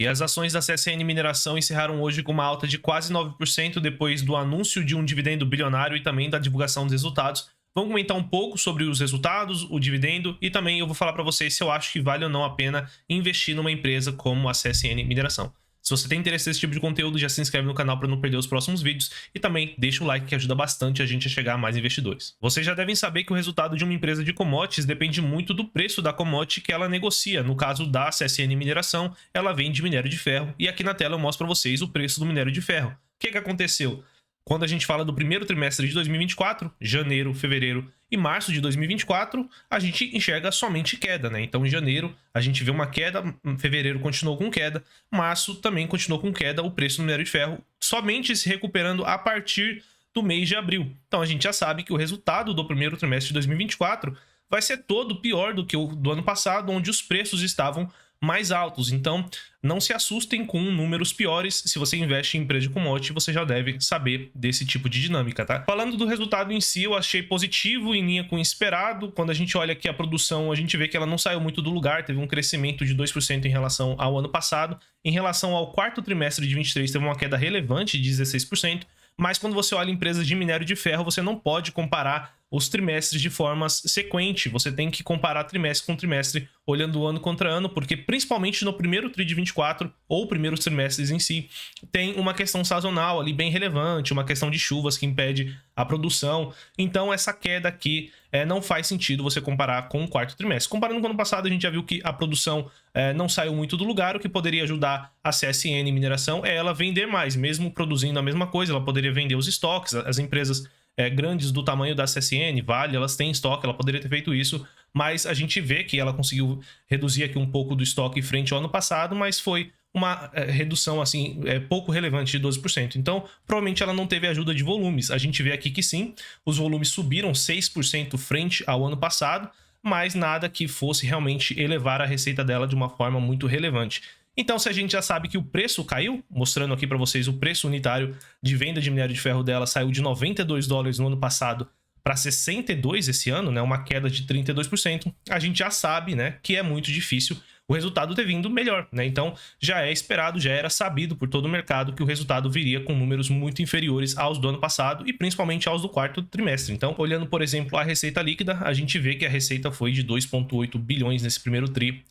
E as ações da CSN Mineração encerraram hoje com uma alta de quase 9% depois do anúncio de um dividendo bilionário e também da divulgação dos resultados. Vamos comentar um pouco sobre os resultados, o dividendo e também eu vou falar para vocês se eu acho que vale ou não a pena investir numa empresa como a CSN Mineração. Se você tem interesse nesse tipo de conteúdo, já se inscreve no canal para não perder os próximos vídeos e também deixa o like que ajuda bastante a gente a chegar a mais investidores. Vocês já devem saber que o resultado de uma empresa de commodities depende muito do preço da commodity que ela negocia. No caso da CSN Mineração, ela vende minério de ferro e aqui na tela eu mostro para vocês o preço do minério de ferro. O que aconteceu? Quando a gente fala do primeiro trimestre de 2024, janeiro, fevereiro e março de 2024, a gente enxerga somente queda, né? Então, em janeiro, a gente vê uma queda, fevereiro continuou com queda, março também continuou com queda, o preço do minério de ferro somente se recuperando a partir do mês de abril. Então, a gente já sabe que o resultado do primeiro trimestre de 2024 vai ser todo pior do que o do ano passado, onde os preços estavam mais altos. Então, não se assustem com números piores. Se você investe em empresa de commodity, você já deve saber desse tipo de dinâmica, tá? Falando do resultado em si, eu achei positivo, em linha com o esperado. Quando a gente olha aqui a produção, a gente vê que ela não saiu muito do lugar, teve um crescimento de 2% em relação ao ano passado. Em relação ao quarto trimestre de 23, teve uma queda relevante de 16%. Mas quando você olha empresas de minério de ferro, você não pode comparar os trimestres de forma sequente. Você tem que comparar trimestre com trimestre, olhando ano contra ano, porque principalmente no primeiro TRI de 24, ou primeiros trimestres em si, tem uma questão sazonal ali bem relevante, uma questão de chuvas que impede a produção. Então essa queda aqui não faz sentido você comparar com o quarto trimestre. Comparando com o ano passado, a gente já viu que a produção não saiu muito do lugar. O que poderia ajudar a CSN Mineração é ela vender mais, mesmo produzindo a mesma coisa, ela poderia vender os estoques. As empresas grandes do tamanho da CSN, Vale, elas têm estoque, ela poderia ter feito isso, mas a gente vê que ela conseguiu reduzir aqui um pouco do estoque frente ao ano passado, mas foi uma redução assim pouco relevante de 12%. Então, provavelmente ela não teve ajuda de volumes. A gente vê aqui que sim, os volumes subiram 6% frente ao ano passado, mas nada que fosse realmente elevar a receita dela de uma forma muito relevante. Então, se a gente já sabe que o preço caiu, mostrando aqui para vocês o preço unitário de venda de minério de ferro dela saiu de 92 dólares no ano passado para 62 esse ano, né, uma queda de 32%, a gente já sabe, né, que é muito difícil o resultado ter vindo melhor, né? Então já é esperado, já era sabido por todo o mercado que o resultado viria com números muito inferiores aos do ano passado e principalmente aos do quarto trimestre. Então, olhando, por exemplo, a receita líquida, a gente vê que a receita foi de 2,8 bilhões nesse primeiro tri,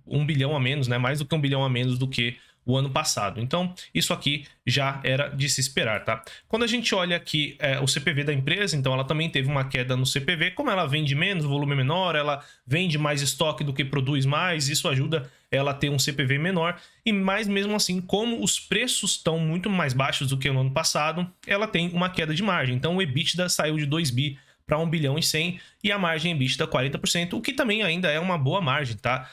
1 bilhão a menos, né? Mais do que 1 bilhão a menos do que o ano passado. Então, isso aqui já era de se esperar, tá? Quando a gente olha aqui o CPV da empresa, então ela também teve uma queda no CPV. Como ela vende menos, o volume é menor, ela vende mais estoque do que produz mais, isso ajuda ela a ter um CPV menor. E mais mesmo assim, como os preços estão muito mais baixos do que no ano passado, ela tem uma queda de margem. Então, o EBITDA saiu de 2 bi para 1 bilhão e 100 e a margem EBITDA 40%, o que também ainda é uma boa margem, tá?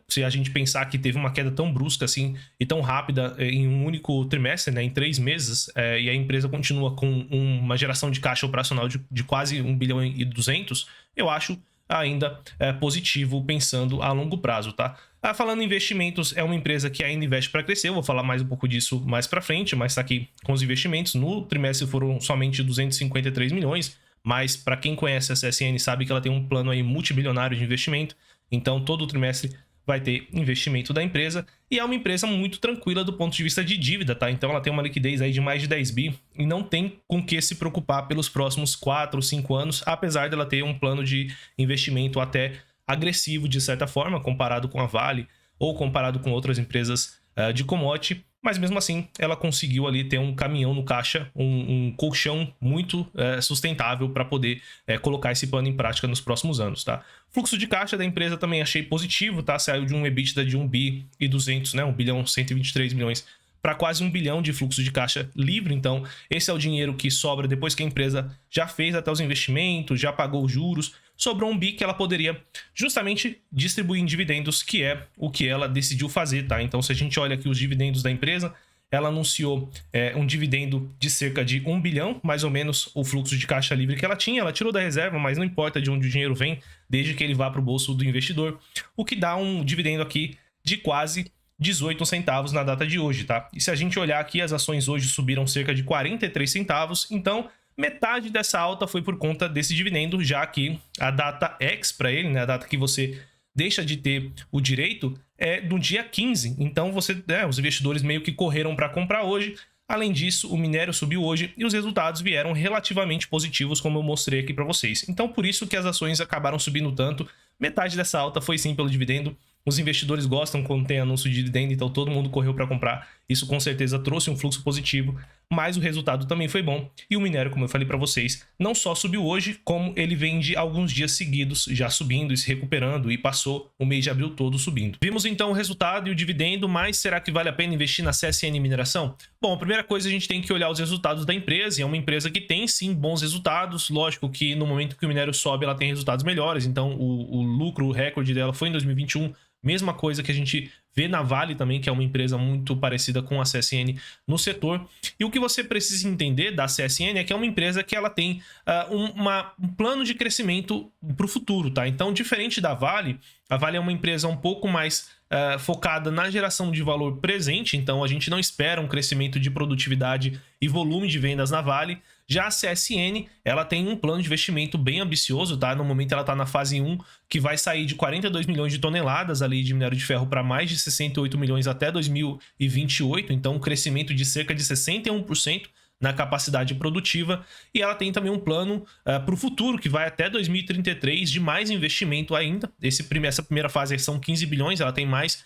Se a gente pensar que teve uma queda tão brusca assim e tão rápida em um único trimestre, né, em 3 meses, e a empresa continua com uma geração de caixa operacional de quase 1 bilhão e 200, eu acho ainda positivo pensando a longo prazo, tá? Falando em investimentos, é uma empresa que ainda investe para crescer, eu vou falar mais um pouco disso mais para frente, mas tá aqui com os investimentos. No trimestre foram somente 253 milhões, mas para quem conhece a CSN sabe que ela tem um plano aí multibilionário de investimento, então todo trimestre vai ter investimento da empresa e é uma empresa muito tranquila do ponto de vista de dívida, tá? Então ela tem uma liquidez aí de mais de 10 bi e não tem com que se preocupar pelos próximos 4 ou 5 anos, apesar dela ter um plano de investimento até agressivo de certa forma, comparado com a Vale ou comparado com outras empresas de commodity. Mas mesmo assim, ela conseguiu ali ter um caminhão no caixa, um colchão muito sustentável para poder colocar esse plano em prática nos próximos anos, tá? Fluxo de caixa da empresa também achei positivo, tá? Saiu de um EBITDA de 1 bi e 200, né? 1 bilhão 123 milhões para quase 1 bilhão de fluxo de caixa livre. Então, esse é o dinheiro que sobra depois que a empresa já fez até os investimentos, já pagou os juros. Sobrou 1 bi que ela poderia justamente distribuir em dividendos, que é o que ela decidiu fazer, tá? Então, se a gente olha aqui os dividendos da empresa, ela anunciou um dividendo de cerca de 1 bilhão, mais ou menos o fluxo de caixa livre que ela tinha. Ela tirou da reserva, mas não importa de onde o dinheiro vem, desde que ele vá para o bolso do investidor, o que dá um dividendo aqui de quase 18 centavos na data de hoje, tá? E se a gente olhar aqui, as ações hoje subiram cerca de 43 centavos, então metade dessa alta foi por conta desse dividendo, já que a data X para ele, né, a data que você deixa de ter o direito, é do dia 15. Então os investidores meio que correram para comprar hoje. Além disso, o minério subiu hoje e os resultados vieram relativamente positivos, como eu mostrei aqui para vocês. Então, por isso que as ações acabaram subindo tanto. Metade dessa alta foi sim pelo dividendo. Os investidores gostam quando tem anúncio de dividendo, então todo mundo correu para comprar. Isso com certeza trouxe um fluxo positivo, mas o resultado também foi bom. E o minério, como eu falei para vocês, não só subiu hoje, como ele vem de alguns dias seguidos já subindo e se recuperando, e passou o mês de abril todo subindo. Vimos então o resultado e o dividendo, mas será que vale a pena investir na CSN Mineração? Bom, a primeira coisa, a gente tem que olhar os resultados da empresa, e é uma empresa que tem sim bons resultados. Lógico que no momento que o minério sobe, ela tem resultados melhores, então o lucro, o recorde dela foi em 2021, mesma coisa que a gente vê na Vale também, que é uma empresa muito parecida com a CSN no setor. E o que você precisa entender da CSN é que é uma empresa que ela tem um plano de crescimento para o futuro, tá? Então, diferente da Vale, a Vale é uma empresa um pouco mais focada na geração de valor presente, então a gente não espera um crescimento de produtividade e volume de vendas na Vale. Já a CSN, ela tem um plano de investimento bem ambicioso, tá? No momento ela está na fase 1, que vai sair de 42 milhões de toneladas ali de minério de ferro para mais de 68 milhões até 2028, então um crescimento de cerca de 61% na capacidade produtiva, e ela tem também um plano para o futuro, que vai até 2033, de mais investimento ainda. Essa primeira fase são 15 bilhões, ela tem mais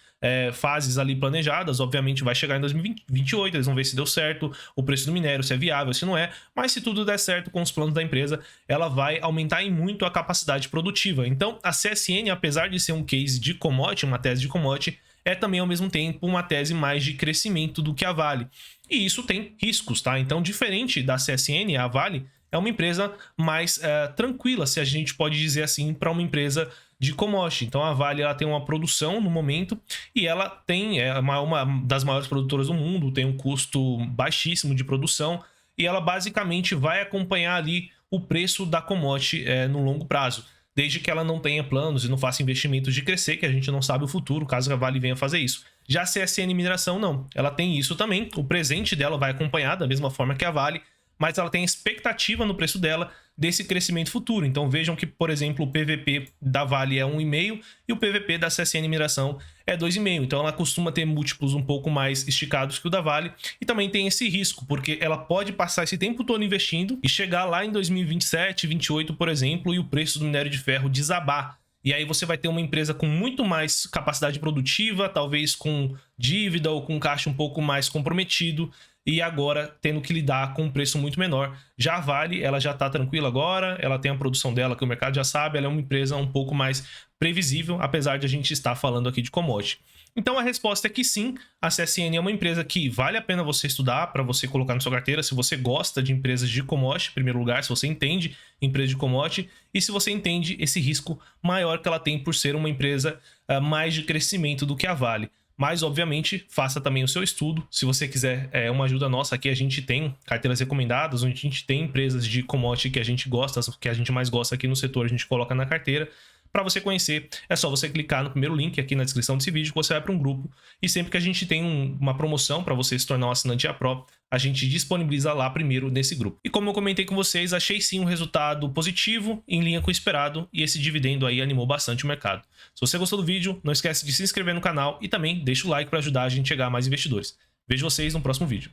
fases ali planejadas, obviamente vai chegar em 2028, eles vão ver se deu certo o preço do minério, se é viável, se não é, mas se tudo der certo com os planos da empresa, ela vai aumentar em muito a capacidade produtiva. Então, a CSN, apesar de ser um case de commodity, uma tese de commodity, é também ao mesmo tempo uma tese mais de crescimento do que a Vale. E isso tem riscos, tá? Então, diferente da CSN, a Vale é uma empresa mais tranquila, se a gente pode dizer assim, para uma empresa de commodity. Então, a Vale ela tem uma produção no momento e ela tem uma das maiores produtoras do mundo, tem um custo baixíssimo de produção e ela basicamente vai acompanhar ali o preço da commodity no longo prazo, desde que ela não tenha planos e não faça investimentos de crescer, que a gente não sabe o futuro, caso a Vale venha fazer isso. Já a CSN Mineração, não. Ela tem isso também, o presente dela vai acompanhar da mesma forma que a Vale, mas ela tem expectativa no preço dela desse crescimento futuro. Então vejam que, por exemplo, o PVP da Vale é 1,5 e o PVP da CSN Mineração é 2,5. Então ela costuma ter múltiplos um pouco mais esticados que o da Vale, e também tem esse risco, porque ela pode passar esse tempo todo investindo e chegar lá em 2027, 2028, por exemplo, e o preço do minério de ferro desabar. E aí você vai ter uma empresa com muito mais capacidade produtiva, talvez com dívida ou com caixa um pouco mais comprometido, e agora tendo que lidar com um preço muito menor. Já a Vale, ela já está tranquila agora, ela tem a produção dela que o mercado já sabe, ela é uma empresa um pouco mais previsível, apesar de a gente estar falando aqui de commodity. Então a resposta é que sim, a CSN é uma empresa que vale a pena você estudar para você colocar na sua carteira, se você gosta de empresas de commodity, em primeiro lugar, se você entende empresa de commodity e se você entende esse risco maior que ela tem por ser uma empresa mais de crescimento do que a Vale. Mas, obviamente, faça também o seu estudo. Se você quiser uma ajuda nossa aqui, a gente tem carteiras recomendadas, onde a gente tem empresas de commodity que a gente gosta, que a gente mais gosta aqui no setor, a gente coloca na carteira. Para você conhecer, é só você clicar no primeiro link aqui na descrição desse vídeo, que você vai para um grupo, e sempre que a gente tem uma promoção para você se tornar um assinante Pro, a gente disponibiliza lá primeiro nesse grupo. E como eu comentei com vocês, achei sim um resultado positivo, em linha com o esperado, e esse dividendo aí animou bastante o mercado. Se você gostou do vídeo, não esquece de se inscrever no canal e também deixa o like para ajudar a gente a chegar a mais investidores. Vejo vocês no próximo vídeo.